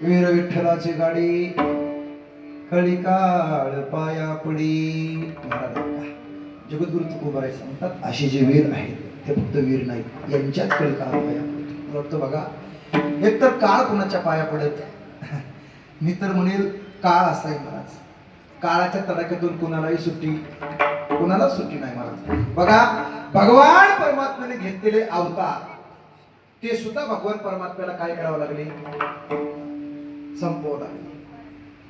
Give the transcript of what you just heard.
वीर विठ्ठलाची गाडी कळिकाळ पाया पडी. जगद्गुरु तुकोबाराय सांगतात असे जे वीर आहेत ते फक्त वीर नाही, यांच्याच कळिकाळ पाया पडत. बघा, एकतर काळ कुणाच्या पाया पडत, मी तर म्हणेल काळ असाय महाराज. काळाच्या तडाख्यातून कुणालाही सुट्टी, कुणाला सुट्टी नाही महाराज. बघा, भगवान परमात्म्याने घेतलेले अवतार ते सुद्धा भगवान परमात्म्याला काय करावं लागले, संपवावं लागले.